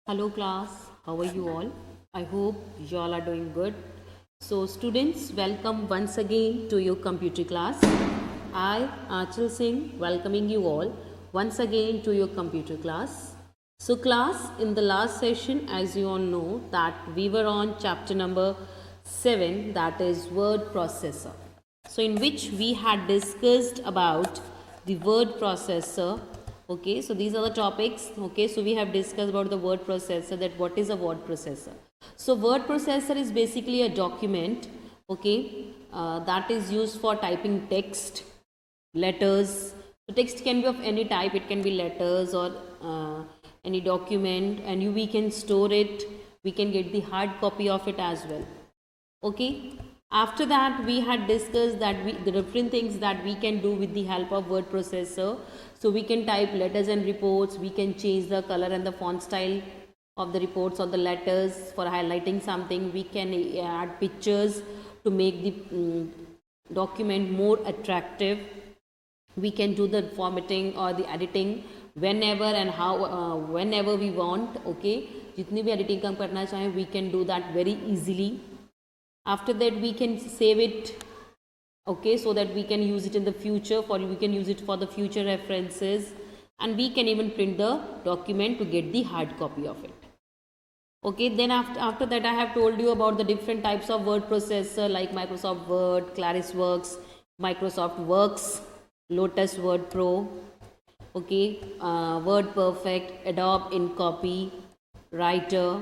Hello class, how are you all? I hope you all are doing good. So students, welcome once again to your computer class. I, Achal Singh, welcoming you all once again to your computer class. So class, in the last session, as you all know, that we were on chapter number 7, that is word processor. So in which we had discussed about the word processor. Okay, so these are the topics. Okay, so we have discussed about the word processor, that what is a word processor. So word processor is basically a document, okay, that is used for typing text, letters. So text can be of any type, it can be letters or any document, and we can store it, we can get the hard copy of it as well. Okay, after that we had discussed that the different things that we can do with the help of word processor. So we can type letters and reports, we can change the color and the font style of the reports or the letters for highlighting something, we can add pictures to make the document more attractive, we can do the formatting or the editing whenever and how whenever we want. Okay, jitni bhi editing हम करना चाहें, we can do that very easily. After that we can save it, okay, so that we can use it in the future, for we can use it for the future references, and we can even print the document to get the hard copy of it. Okay, then after that I have told you about the different types of word processor like Microsoft Word, ClarisWorks, Microsoft Works, Lotus Word Pro, okay, Word Perfect, Adobe InCopy, Writer.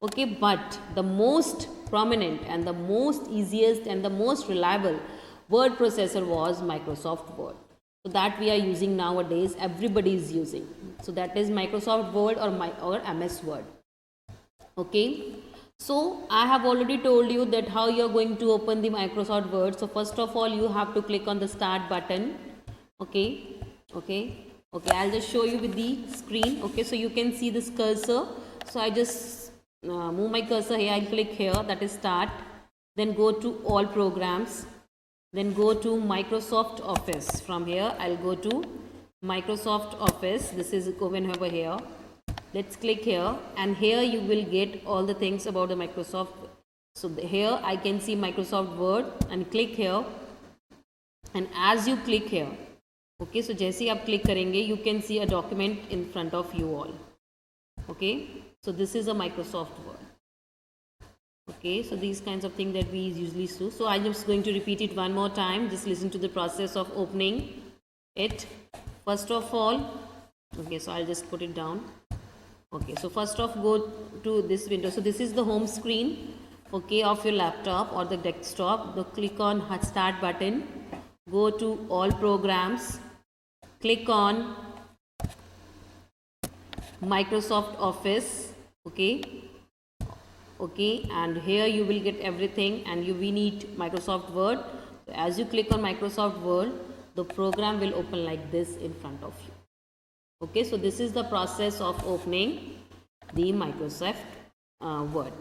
Okay, but the most prominent and the most easiest and the most reliable word processor was Microsoft Word. So that we are using nowadays, everybody is using. So that is Microsoft Word or MS Word. Okay, so I have already told you that how you are going to open the Microsoft Word. So first of all you have to click on the start button. Okay, I'll just show you with the screen. Okay, so you can see this cursor. So I just move my cursor here, I click here, that is start, then go to all programs, then go to Microsoft Office. From here I'll go to Microsoft Office. This is open over here. Let's click here, and here you will get all the things about the Microsoft. So here I can see Microsoft Word, and click here, and as you click here, okay, so जैसे ही आप click करेंगे, you can see a document in front of you all. Okay, so this is a Microsoft Word. Okay, so these kinds of things that we usually do. So I'm just going to repeat it one more time. Just listen to the process of opening it. First of all, okay, so I'll just put it down. Okay, so first off go to this window. So this is the home screen, okay, of your laptop or the desktop. So click on start button, go to all programs, click on Microsoft Office. Okay, and here you will get everything, and we need Microsoft Word. So as you click on Microsoft Word, the program will open like this in front of you. Okay, so this is the process of opening the Microsoft Word.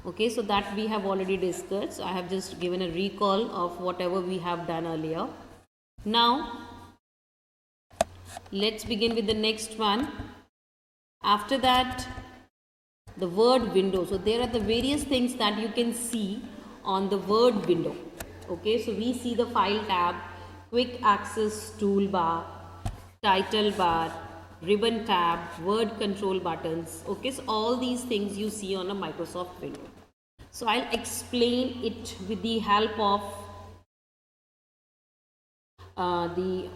Okay, so that we have already discussed. I have just given a recall of whatever we have done earlier. Now let's begin with the next one. After that, the Word window. So there are the various things that you can see on the Word window. Okay, so we see the file tab, quick access toolbar, title bar, ribbon tab, word control buttons. Okay, so all these things you see on a Microsoft window. So I'll explain it with the help of the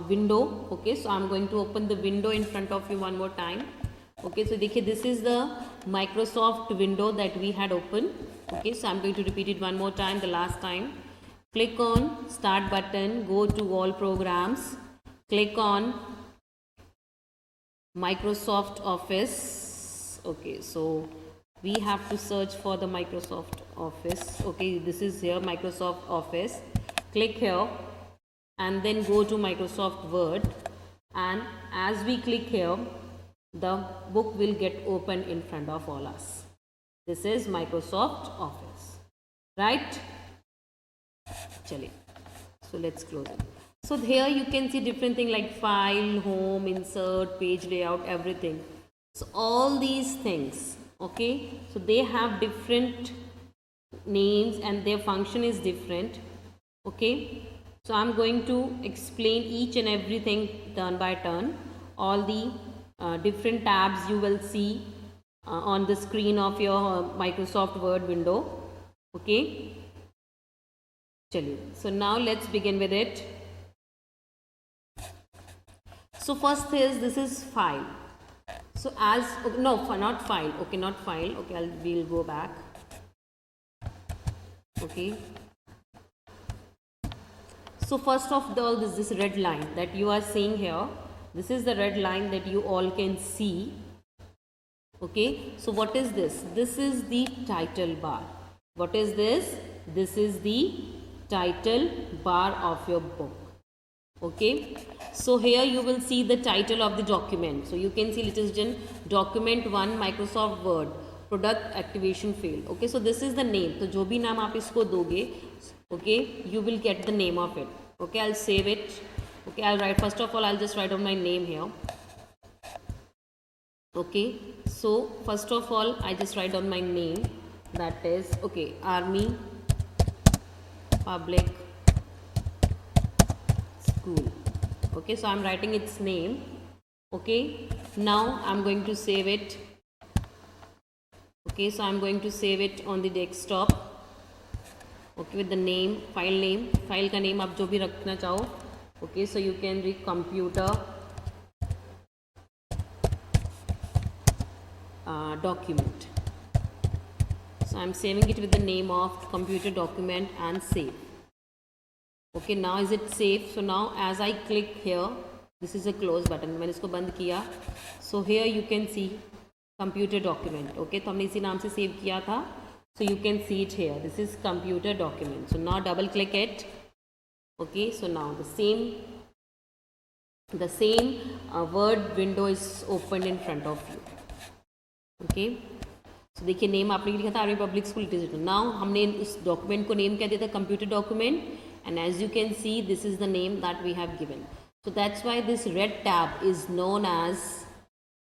window. Okay, so I'm going to open the window in front of you one more time. Okay, so this is the Microsoft window that we had opened. Okay, so I'm going to repeat it one more time, the last time. Click on start button, go to all programs, click on Microsoft Office. Okay, so we have to search for the Microsoft Office. Okay, this is here Microsoft Office. Click here and then go to Microsoft Word, and as we click here, the book will get open in front of all us. This is Microsoft Office, right? Chale. So let's close it. So here you can see different things like file, home, insert, page layout, everything. So all these things, okay, so they have different names and their function is different, okay. So I'm going to explain each and everything turn by turn. All the different tabs you will see on the screen of your Microsoft Word window, okay. Chaliye. So now let's begin with it. So first is, this is file. So as, no, not file, okay, not file, okay, we'll go back, okay. So first of all, this red line that you are seeing here, this is the red line that you all can see, okay. So what is this? This is the title bar. What is this? This is the title bar of your book, okay. So here you will see the title of the document. So you can see, ladies and gentlemen, document 1 Microsoft Word product activation failed, okay. So this is the name. तो जो भी नाम आप इसको दोगे, okay, you will get the name of it, okay. I'll save it, okay. I'll write, first of all I'll just write down my name here, okay. So first of all I just write down my name, that is, okay, Army Public School, okay. So I'm writing its name, okay. Now I'm going to save it, okay. So I'm going to save it on the desktop, okay, with the name, file का name आप जो भी रखना चाहो, okay. So you can read computer document. So I'm saving it with the name of computer document and save, okay. Now is it safe? So now as I click here, this is a close button, मैंने इसको बंद किया. So here you can see computer document, okay. तो हमने इसी नाम से save किया था. So you can see it here, this is computer document. So now double click it, okay. So now the same word window is opened in front of you, okay. So देखिए name आपने लिखा था army public school it is written. Now हमने इस document को name क्या दिया था, computer document, and as you can see this is the name that we have given. So that's why this red tab is known as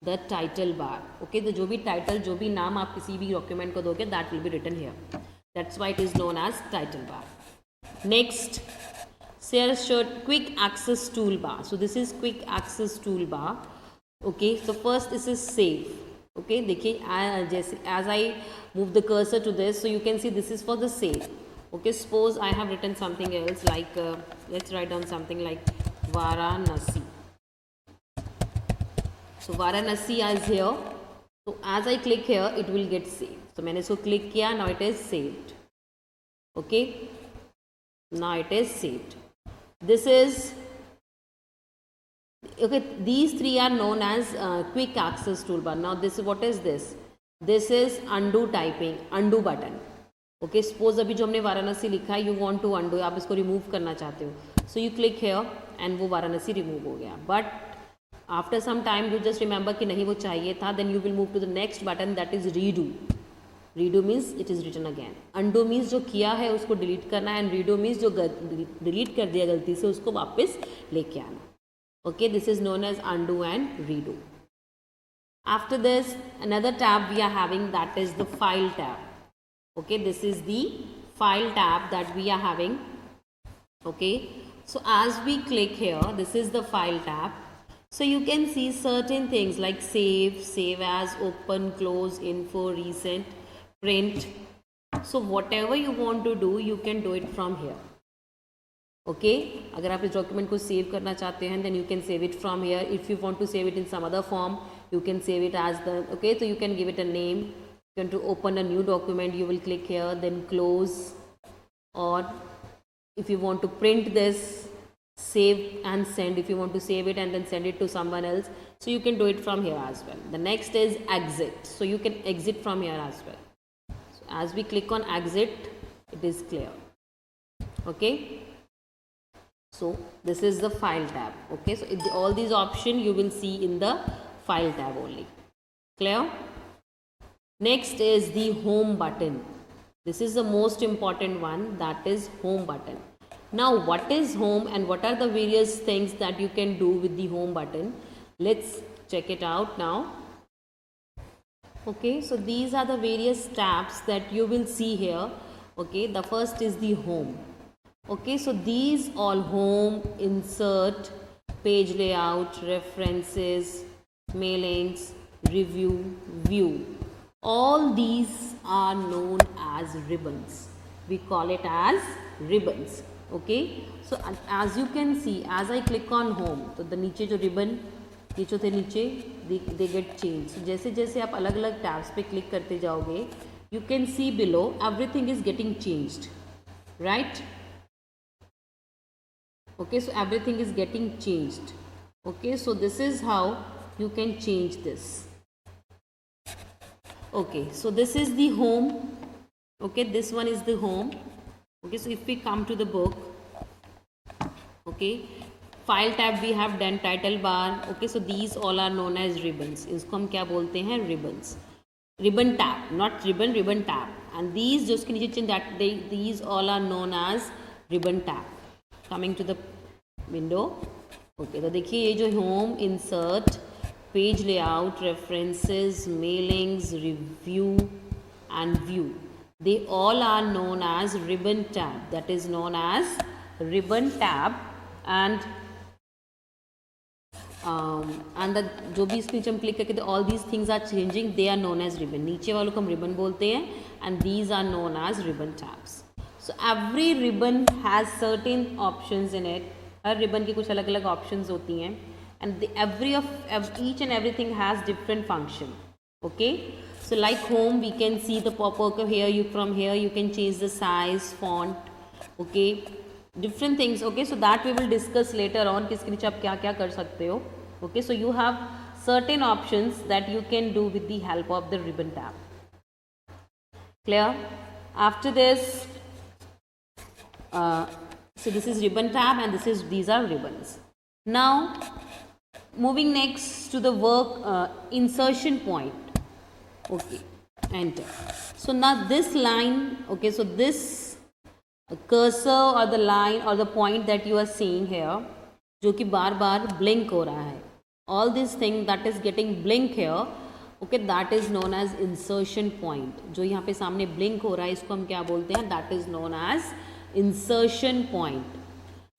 the title bar, okay. तो जो भी title, जो भी नाम आप किसी भी डॉक्यूमेंट को दोगे, that will be written here. That's why it is known as title bar. Next, quick access tool bar. So this is quick access tool bar, okay. So first this is save, okay. देखिए जैसे as I move the cursor to this, so you can see this is for the save, okay. Suppose I have written something else like let's write down something like Varanasi. So Varanasi is here, so as I click here it will get saved. So मैंने इसको click किया, now it is saved, okay. Now it is saved. This is, okay, these three are known as quick access toolbar. Now this, what is this? This is undo typing, undo button, okay. Suppose अभी जो हमने वाराणसी लिखा है, you want to undo, आप इसको remove करना चाहते हो, so you click here and वो वाराणसी remove हो गया. But after some time you just remember कि नहीं वो चाहिए था, then you will move to the next button, that is redo. Redo means it is written again. Undo means जो किया है उसको delete करना है, and redo means जो delete कर दिया गलती से उसको वापस लेके आना, okay. This is known as undo and redo. After this, another tab we are having, that is the file tab, okay. This is the file tab that we are having, okay. So as we click here, this is the file tab. So you can see certain things like save, save as, open, close, info, recent, print. So whatever you want to do, you can do it from here, okay. अगर आप इस document को save करना चाहते हैं, then you can save it from here. If you want to save it in some other form, you can save it as the, okay. So you can give it a name. You want to open a new document, you will click here, then close. Or if you want to print this, save and send. If you want to save it and then send it to someone else, so you can do it from here as well. The next is exit. So you can exit from here as well. So as we click on exit, it is clear, okay. So this is the file tab, okay. So all these options you will see in the file tab only, clear. Next is the home button. This is the most important one, that is home button. Now what is home and what are the various things that you can do with the home button? Let's check it out now. Okay, so these are the various tabs that you will see here. Okay, the first is the home. Okay, so these all home, insert, page layout, references, mailings, review, view. All these are known as ribbons. We call it as ribbons. Okay, so as you can see, as I click on home, तो the नीचे जो ribbon ये जो थे नीचे they get change. जैसे जैसे आप अलग अलग टैब्स पे क्लिक करते जाओगे you can C below everything is getting changed, right. Okay, so everything is getting changed. Okay, so this is how you can change this. Okay, so this is the home. Okay, this one is the home. Okay, so if we come to the book, okay, file tab we have done, title bar. Okay, so these all are known as ribbons. इसको हम क्या बोलते हैं? Ribbons. Ribbon tab, not ribbon, ribbon tab. And these जो उसके नीचे that these all are known as ribbon tab. Coming to the window. Okay, तो देखिए ये जो home, insert, page layout, references, mailings, review and view, they all are known as ribbon tab. That is known as ribbon tab. And the जो भी इसके नीचे हम click करके all these things are changing, they are known as ribbon. नीचे वालों को हम रिबन बोलते हैं and these are known as ribbon tabs. So every ribbon has certain options in it. हर रिबन की कुछ अलग अलग ऑप्शंस होती हैं and every of each and everything has different function. Okay, so like home we can see the pop-up here. From here you can change the size, font, okay, different things. Okay, so that we will discuss later on कि इसके नीचे आप क्या क्या कर सकते हो. Okay, so you have certain options that you can do with the help of the ribbon tab. Clear? After this, so this is ribbon tab and these are ribbons. Now moving next to the work insertion point. Okay, enter. So now this line, okay, so this cursor or the line or the point that you are seeing here, जो कि बार बार blink हो रहा है, all this thing that is getting blink here, okay, that is known as insertion point. जो यहाँ पे सामने blink हो रहा है इसको हम क्या बोलते हैं? That is known as insertion point.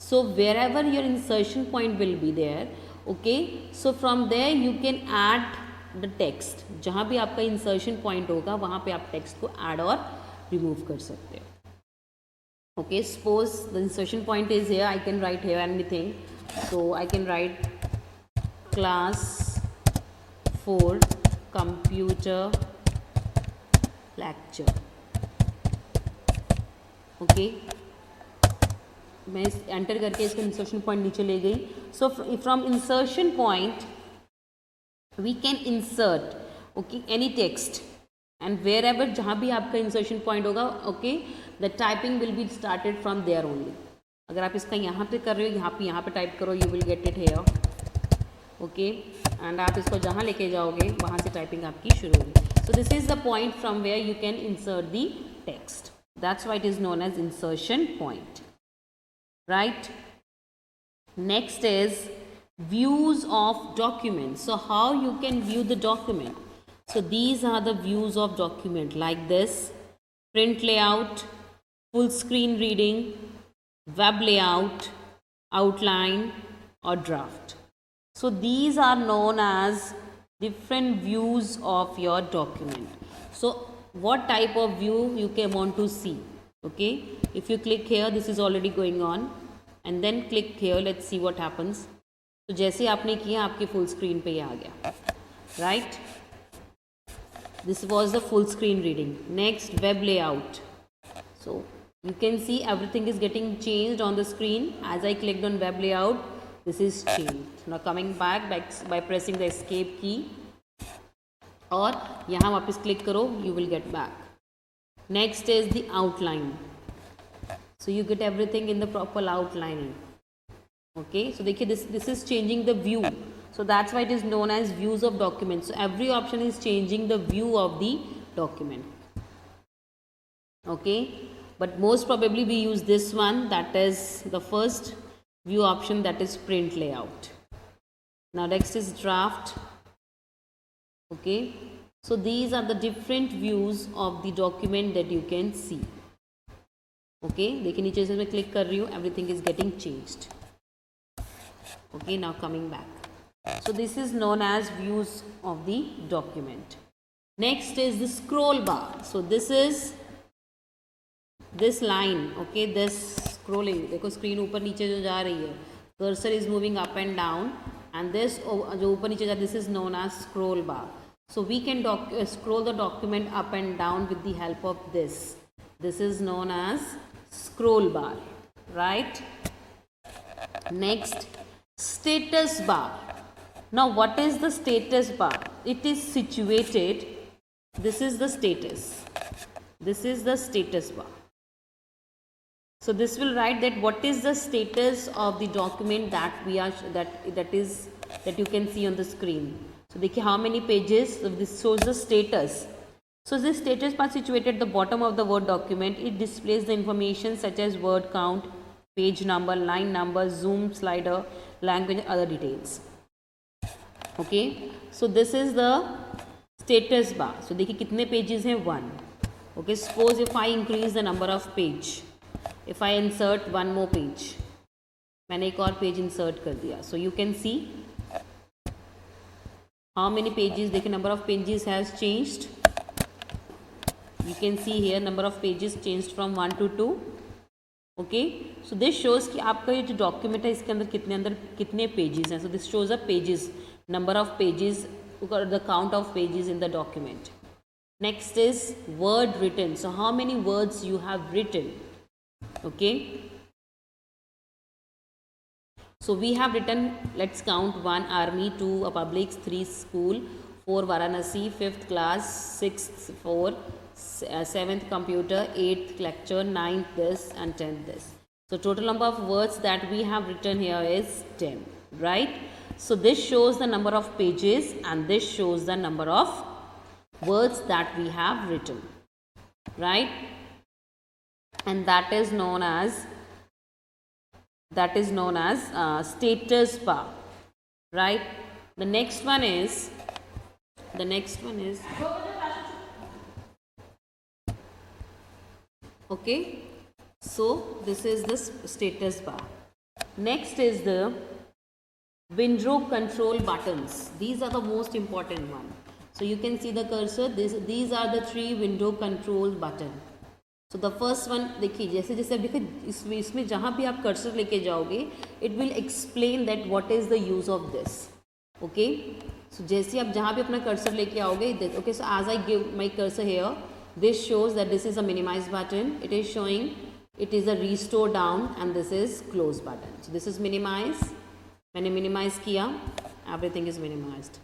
So wherever your insertion point will be there, okay, so from there you can add the text. जहाँ भी आपका इंसर्शन पॉइंट होगा वहाँ पे आप टेक्स्ट को ऐड और रिमूव कर सकते हो. Okay, suppose the insertion point is here, I can write hear anything. So I can write class 4 computer lecture. Okay, मैं एंटर करके इसका इंसर्शन पॉइंट नीचे ले गई. So from insertion point we can insert, okay, any text and wherever जहाँ भी आपका insertion point होगा, okay, the typing will be started from there only. अगर आप इसका यहाँ पे कर रहे हो, यहाँ पे टाइप करो, you will get it here, okay, and आप इसको जहाँ लेके जाओगे वहाँ से टाइपिंग आपकी शुरू होगी. So this is the point from where you can insert the text. That's why it is known as insertion point, right? Next is views of documents. So how you can view the document? So these are the views of document, like this: print layout, full screen reading, web layout, outline or draft. So these are known as different views of your document. So what type of view you can want to see? Okay, if you click here, this is already going on, and then click here, let's see what happens. तो जैसे आपने किया आपके full screen पे ये आ गया, right. This was the full screen reading. Next, web layout. So you can see everything is getting changed on the screen. As I clicked on web layout, this is changed. Now coming back by pressing the escape key, और यहाँ वापस click करो, you will get back. Next is the outline. So you get everything in the proper outlining. Okay, so देखिए this is changing the view, so that's why it is known as views of documents. So every option is changing the view of the document. Okay, but most probably we use this one, that is the first view option, that is print layout. Now next is draft. Okay, So these are the different views of the document that you can see. Okay, देखिए नीचे से मैं click कर रही हूँ, everything is getting changed. Okay, now coming back. So this is known as views of the document. Next is the scroll bar. So this is this line. Okay, this scrolling. देखो screen ऊपर नीचे जो जा रही है, cursor is moving up and down, and this जो ऊपर नीचे जा, this is known as scroll bar. So we can scroll the document up and down with the help of this. This is known as scroll bar, right? Next, status bar. Now what is the status bar? It is situated, this is the status, this is the status bar. So this will write that what is the status of the document that we are that you can see on the screen. So देखिए how many pages, so this shows the status. So this status bar situated at the bottom of the Word document. It displays the information such as word count, page number, line number, zoom slider, language, other details. Okay, so this is the status bar. So देखिए कितने pages हैं, 1. Okay, suppose if I increase the number of page, if I insert one more page, मैंने एक और page insert कर दिया. So you can see how many pages. देखिए number of pages has changed. You can see here number of pages changed from 1 to 2. Okay, so this shows कि आपका ये जो document है इसके अंदर कितने pages हैं. So this shows the pages, number of pages, the count of pages in the document. Next is word written. So how many words you have written. Okay, so we have written, let's count: 1 army, 2 a public, 3 school, 4 Varanasi, 5th class, 6th 4, 7th computer, 8th lecture, 9th this, and 10th this. So total number of words that we have written here is 10, right? So this shows the number of pages and this shows the number of words that we have written, right? And that is known as status bar, right? The next one is okay, so this is the status bar. Next is the window control buttons. These are the most important one. So you can see the cursor, these are the 3 window control button. So the first one, देखिए जैसे जैसे अब देखिए इसमें जहाँ भी आप cursor लेके जाओगे, it will explain that what is the use of this. Okay, so जैसे आप जहाँ भी अपना कर्सर लेके आओगे, okay, so as I give my cursor here, this shows that this is a minimize button. It is showing it is a restore down and this is close button. So this is minimize. मैंने minimize किया, everything is minimized.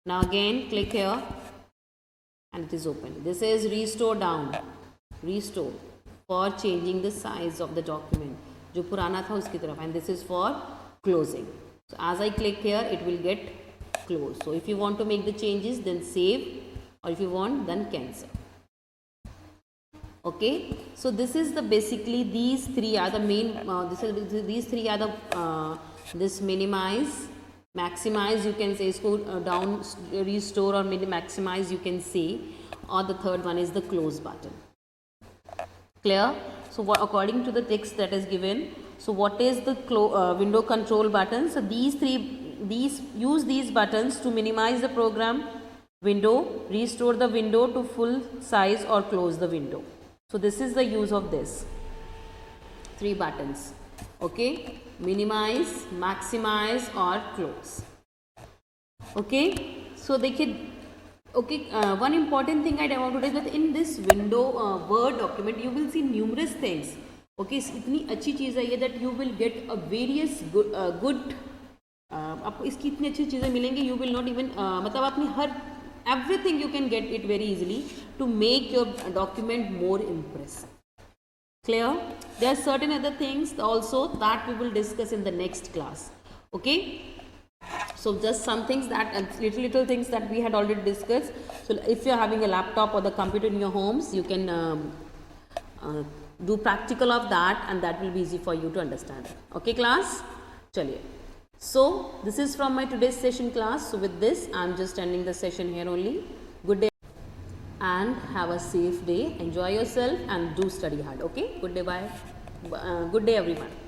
Now again click here and it is open. This is restore down. Restore for changing the size of the document जो पुराना था उसकी तरफ, and this is for closing. So as I click here, it will get closed. So if you want to make the changes, then save, or if you want, then cancel. Okay, so this is the basically these 3 are the main. These 3 are the this minimize, maximize. You can say इसको down, restore or maximize. You can say, or the third one is the close button. Clear? So what, according to the text that is given, so what is the window control button? So use these buttons to minimize the program window, restore the window to full size, or close the window. So this is the use of this 3 buttons. Okay, minimize, maximize, or close. Okay, so देखिए. Okay, one important thing I want to tell is that in this window Word document you will see numerous things. Okay, इतनी अच्छी चीज़ है ये that you will get a various good आपको इसकी इतनी अच्छी चीज़ें मिलेंगी, you will not even मतलब आपने हर everything you can get it very easily to make your document more impressive. Clear? There are certain other things also that we will discuss in the next class. Okay. So just some things that little things that we had already discussed. So if you are having a laptop or the computer in your homes, you can do practical of that, and that will be easy for you to understand. Okay class, chaliye. So this is from my today's session class. So with this I am just ending the session here only. Good day. and have a safe day. Enjoy yourself and do study hard. Okay, good day, bye. Good day everyone.